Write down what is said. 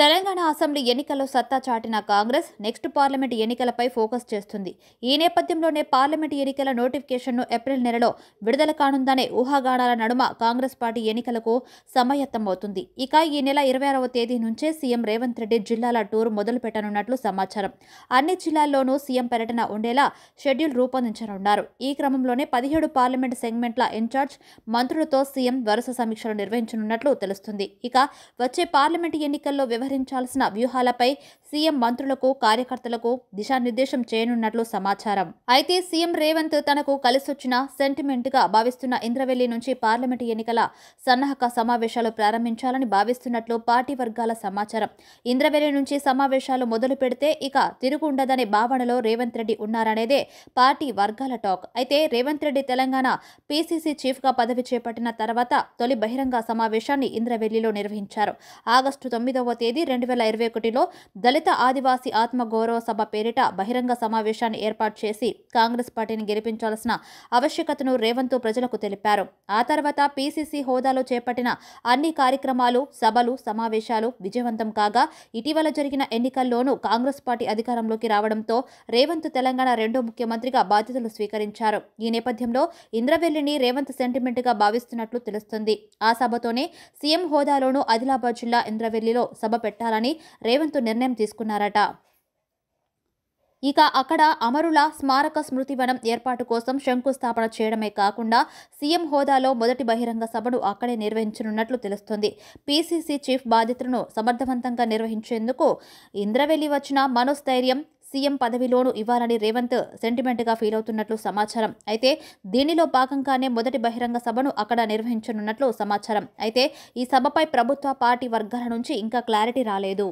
Telangana assembly ఎన్నికల్లో సత్తా చాటిన కాంగ్రెస్ నెక్స్ట్ పార్లమెంట్ ఎన్నికలపై ఫోకస్ చేస్తుంది. ఈ నేపథ్యంలోనే పార్లమెంట్ ఎన్నికల నోటిఫికేషన్ను ఏప్రిల్ నెలలో విడుదల కానుందనే ఊహాగానాల నడుమ కాంగ్రెస్ పార్టీ ఎన్నికలకు సమాయత్తమవుతుంది. ఇక ఈ నెల 26వ తేదీ నుంచే సీఎం రేవంత్ రెడ్డి జిల్లాల టూర్ మొదలు పెట్టనున్నట్లు సమాచారం. అన్ని జిల్లాల్లోనూ సీఎం పర్యటన ఉండేలా షెడ్యూల్ రూపొందించనున్నారు. ఈ క్రమంలోనే 17 పార్లమెంట్ సెగ్మెంట్ల ఇన్ఛార్జ్ మంత్రులతో సీఎం వరుస సమీక్షలు నిర్వహించనున్నట్లు తెలుస్తుంది. ఇక వచ్చే పార్లమెంట్ ఎన్నికల్లో వ్యవహరించాల్సిన వ్యూహాలపై సీఎం మంత్రులకు, కార్యకర్తలకు దిశానిర్దేశం చేయనున్నట్లు సమాచారం. అయితే సీఎం రేవంత్ తనకు కలిసొచ్చిన సెంటిమెంట్ గా భావిస్తున్న ఇంద్రవెల్లి నుంచి పార్లమెంటు ఎన్నికల సన్నాహక సమావేశాలు ప్రారంభించాలని భావిస్తున్నట్లు పార్టీ వర్గాల సమాచారం. ఇంద్రవెల్లి నుంచి సమావేశాలు మొదలు పెడితే ఇక తిరుగు ఉండదనే భావనలో రేవంత్ రెడ్డి ఉన్నారనేదే పార్టీ వర్గాల టాక్. అయితే రేవంత్ రెడ్డి తెలంగాణ పీసీసీ చీఫ్ గా పదవి చేపట్టిన తర్వాత తొలి బహిరంగ సమావేశాన్ని ఇంద్రవెల్లిలో నిర్వహించారు. ఆగస్టు 9వ తేదీ 2021లో దళిత ఆదివాసీ ఆత్మగౌరవ సభ పేరిట బహిరంగ సమావేశాన్ని ఏర్పాటు చేసి కాంగ్రెస్ పార్టీని గెలిపించాల్సిన ఆవశ్యకతను రేవంత్ ప్రజలకు తెలిపారు. ఆ తర్వాత పీసీసీ హోదాలో చేపట్టిన అన్ని కార్యక్రమాలు, సభలు, సమావేశాలు విజయవంతం కాగా ఇటీవల జరిగిన ఎన్నికల్లోనూ కాంగ్రెస్ పార్టీ అధికారంలోకి రావడంతో రేవంత్ తెలంగాణ రెండో ముఖ్యమంత్రిగా బాధ్యతలు స్వీకరించారు. ఈ నేపథ్యంలో ఇంద్రవెల్లిని రేవంత్ సెంటిమెంట్ గా భావిస్తున్నట్లు తెలుస్తుంది. ఆ సభతోనే సీఎం హోదాలోనూ ఆదిలాబాద్ జిల్లా ఇంద్రవెల్లిలో సభ పెట్టాలని రేవంత్ నిర్ణయం తీసుకున్నారట. ఇక అక్కడ అమరుల స్మారక స్మృతివనం ఏర్పాటు కోసం శంకుస్థాపన చేయడమే కాకుండా సీఎం హోదాలో మొదటి బహిరంగ సభను అక్కడే నిర్వహించనున్నట్లు తెలుస్తోంది. పీసీసీ చీఫ్ బాధ్యతలను సమర్థవంతంగా నిర్వహించేందుకు ఇంద్రవెల్లి వచ్చిన మనోస్థైర్యం సీఎం పదవిలోనూ ఇవ్వాలని రేవంత్ సెంటిమెంట్గా ఫీల్ అవుతున్నట్లు సమాచారం. అయితే దీనిలో భాగంగానే మొదటి బహిరంగ సభను అక్కడ నిర్వహించనున్నట్లు సమాచారం. అయితే ఈ సభపై ప్రభుత్వ, పార్టీ వర్గాల నుంచి ఇంకా క్లారిటీ రాలేదు.